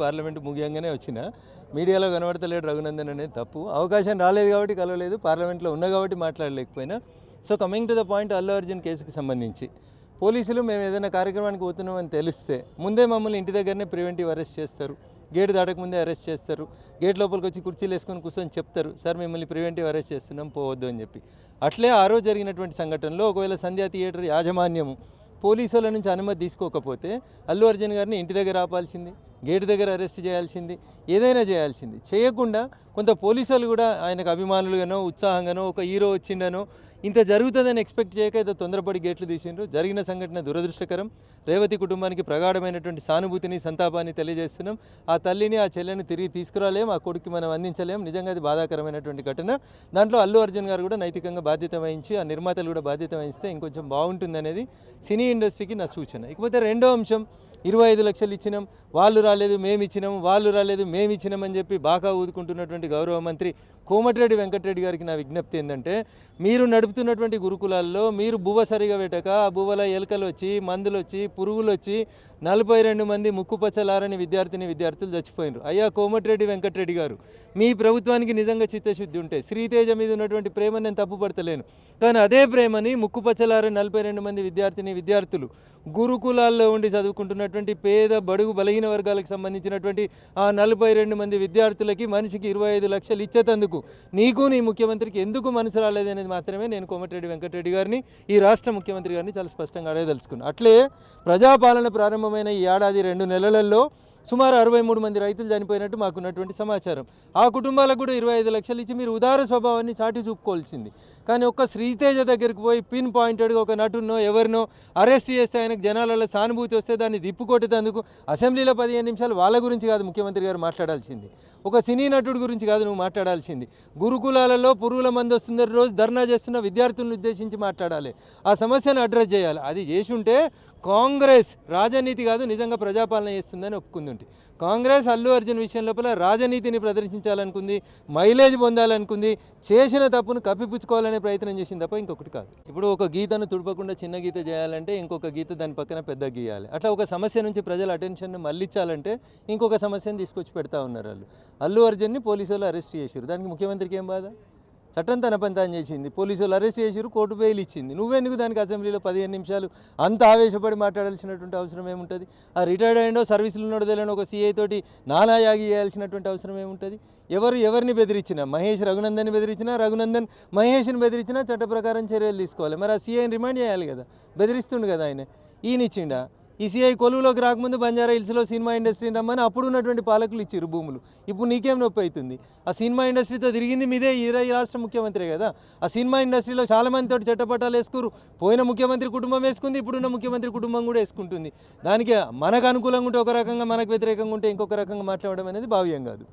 Parliament ముగియంగానే వచ్చిన మీడియాలో కనబడతలేడు రఘునందన్ అనేది తప్పు. అవకాశం రాలేదు కాబట్టి కలవలేదు, పార్లమెంట్లో ఉన్నా కాబట్టి మాట్లాడలేకపోయినా. So coming to the point, Allu Arjun కేసుకి సంబంధించి పోలీసులు మేము ఏదైనా కార్యక్రమానికి పోతున్నామని తెలిస్తే ముందే మమ్మల్ని ఇంటి దగ్గరనే ప్రివెంటివ్ అరెస్ట్ చేస్తారు, గేట్ దాటకముందే అరెస్ట్ చేస్తారు, గేట్ లోపలికి వచ్చి కుర్చీలు వేసుకొని కూర్చొని చెప్తారు, సార్ మిమ్మల్ని ప్రివెంటివ్ అరెస్ట్ చేస్తున్నాం పోవద్దు అని చెప్పి. అట్లే ఆ రోజు జరిగినటువంటి సంఘటనలో ఒకవేళ సంధ్యా థియేటర్ యాజమాన్యము పోలీసుల నుంచి అనుమతి తీసుకోకపోతే అల్లు అర్జున్ గారిని ఇంటి దగ్గర ఆపాల్సింది, గేటు దగ్గర అరెస్ట్ చేయాల్సింది, ఏదైనా చేయాల్సింది. చేయకుండా కొంత పోలీసులు కూడా ఆయనకు అభిమానులుగానో ఉత్సాహంగానో ఒక హీరో వచ్చిండనో ఇంత జరుగుతుందని ఎక్స్పెక్ట్ చేయక ఏదో తొందరపడి గేట్లు తీసిండ్రు. జరిగిన సంఘటన దురదృష్టకరం. రేవతి కుటుంబానికి ప్రగాఢమైనటువంటి సానుభూతిని సంతాపాన్ని తెలియజేస్తున్నాం. ఆ తల్లిని ఆ చెల్లెని తిరిగి తీసుకురాలేం, ఆ కొడుక్కి మనం అందించలేం. నిజంగా అది బాధాకరమైనటువంటి ఘటన. దాంట్లో అల్లు అర్జున్ గారు కూడా నైతికంగా బాధ్యత వహించి ఆ నిర్మాతలు కూడా బాధ్యత వహిస్తే ఇంకొంచెం బాగుంటుంది అనేది సినీ ఇండస్ట్రీకి నా సూచన. ఇకపోతే రెండో అంశం, 25 లక్షలు ఇచ్చినాం, వాళ్ళు రాలేదు మేము ఇచ్చినాం, వాళ్ళు రాలేదు మేము ఇచ్చినాం అని చెప్పి బాగా ఊదుకుంటున్నటువంటి గౌరవ మంత్రి కోమటిరెడ్డి వెంకటరెడ్డి గారికి నా విజ్ఞప్తి ఏంటంటే, మీరు నడుపుతున్నటువంటి గురుకులాల్లో మీరు బువ్వ సరిగా పెట్టక ఆ బువ్వల ఎలుకలు వచ్చి మందులు వచ్చి పురుగులు వచ్చి 42 మంది ముక్కుపచ్చలారని విద్యార్థులు చచ్చిపోయినారు. అయ్యా కోమటిరెడ్డి వెంకటరెడ్డి గారు, మీ ప్రభుత్వానికి నిజంగా చిత్తశుద్ధి ఉంటే శ్రీతేజ మీద ఉన్నటువంటి ప్రేమను నేను తప్పుపడతలేను, కానీ అదే ప్రేమని ముక్కుపచ్చలారని 42 మంది విద్యార్థులు గురుకులాల్లో ఉండి చదువుకుంటున్నటువంటి పేద బడుగు బలహీన వర్గాలకు సంబంధించినటువంటి ఆ 42 మంది విద్యార్థులకి మనిషికి 25 లక్షలు ఇచ్చేతందుకు నీకు నీ ముఖ్యమంత్రికి ఎందుకు మనసు రాలేదనేది మాత్రమే నేను కోమటిరెడ్డి వెంకటరెడ్డి గారిని, ఈ రాష్ట్ర ముఖ్యమంత్రి గారిని చాలా స్పష్టంగా అడగదలుచుకున్నాను. అట్లే ప్రజాపాలన ప్రారంభమైన ఈ ఏడాది 2 నెలలలో సుమారు 63 మంది రైతులు చనిపోయినట్టు మాకున్నటువంటి సమాచారం. ఆ కుటుంబాలకు కూడా 25 లక్షలు ఇచ్చి మీరు ఉదార స్వభావాన్ని చాటి చూపుకోవాల్సింది. కానీ ఒక్క శ్రీతేజ దగ్గరికి పోయి పిన్ పాయింటెడ్గా ఒక నటున్నో ఎవరినో అరెస్ట్ చేస్తే ఆయనకు జనాలలో సానుభూతి వస్తే దాన్ని దిప్పుకొట్టేందుకు అసెంబ్లీలో 15 నిమిషాలు వాళ్ళ గురించి కాదు ముఖ్యమంత్రి గారు మాట్లాడాల్సింది, ఒక సినీ నటుడి గురించి కాదు నువ్వు మాట్లాడాల్సింది. గురుకులాలలో పురుగుల మంది వస్తుందని రోజు ధర్నా చేస్తున్న విద్యార్థులను ఉద్దేశించి మాట్లాడాలి, ఆ సమస్యను అడ్రస్ చేయాలి. అది చేసి ఉంటే కాంగ్రెస్ రాజనీతి కాదు నిజంగా ప్రజాపాలన చేస్తుందని ఒప్పుకుంది. కాంగ్రెస్ అల్లు అర్జున్ విషయం లోపల రాజనీతిని ప్రదర్శించాలనుకుంది, మైలేజ్ పొందాలనుకుంది, చేసిన తప్పును కప్పిపుచ్చుకోవాలనే ప్రయత్నం చేసింది తప్ప ఇంకొకటి కాదు. ఇప్పుడు ఒక గీతను తుడపకుండా చిన్న గీత చేయాలంటే ఇంకొక గీత దాని పక్కన పెద్ద గీయాలి. అట్లా ఒక సమస్య నుంచి ప్రజల అటెన్షన్ను మళ్ళించాలంటే ఇంకొక సమస్యను తీసుకొచ్చి పెడతా ఉన్నారు వాళ్ళు. అల్లు అర్జున్ని పోలీసులు అరెస్ట్ చేశారు, దానికి ముఖ్యమంత్రికి ఏం బాధ? చట్టం తన పని తాను చేసింది, పోలీసులు అరెస్ట్ చేసిరు, కోర్టు బెయిల్ ఇచ్చింది. నువ్వెందుకు దానికి అసెంబ్లీలో 15 నిమిషాలు అంత ఆవేశపడి మాట్లాడాల్సినటువంటి అవసరం ఏముంటుంది? ఆ రిటైర్డ్ అయ్యిండో సర్వీసులు ఉన్నాడో తెలియని ఒక సీఐ తోటి నానాయాగి చేయాల్సినటువంటి అవసరం ఏముంటుంది? ఎవరిని బెదిరించినా, మహేష్ రఘునందన్ని బెదిరించినా, రఘునందన్ మహేష్ని బెదిరించినా చట్ట ప్రకారం చర్యలు తీసుకోవాలి. మరి ఆ సీఐని రిమాండ్ చేయాలి కదా, బెదిరిస్తుండు కదా ఆయన. ఈయనిచ్చిండా? ఈ సీఐ కొలువులోకి రాకముందు బంజారా హిల్స్లో సినిమా ఇండస్ట్రీని రమ్మని అప్పుడు ఉన్నటువంటి పాలకులు ఇచ్చారు భూములు. ఇప్పుడు నీకేం నొప్పి అవుతుంది? ఆ సినిమా ఇండస్ట్రీతో తిరిగింది మీదే, ఈ రాష్ట్ర ముఖ్యమంత్రి కదా. ఆ సినిమా ఇండస్ట్రీలో చాలామంది తోటి చట్టపట్టాలు వేసుకురు. పోయిన ముఖ్యమంత్రి కుటుంబం వేసుకుంది, ఇప్పుడున్న ముఖ్యమంత్రి కుటుంబం కూడా వేసుకుంటుంది. దానికి మనకు అనుకూలంగా ఉంటే ఒక రకంగా, మనకు వ్యతిరేకంగా ఉంటే ఇంకొక రకంగా మాట్లాడడం అనేది భావ్యం కాదు.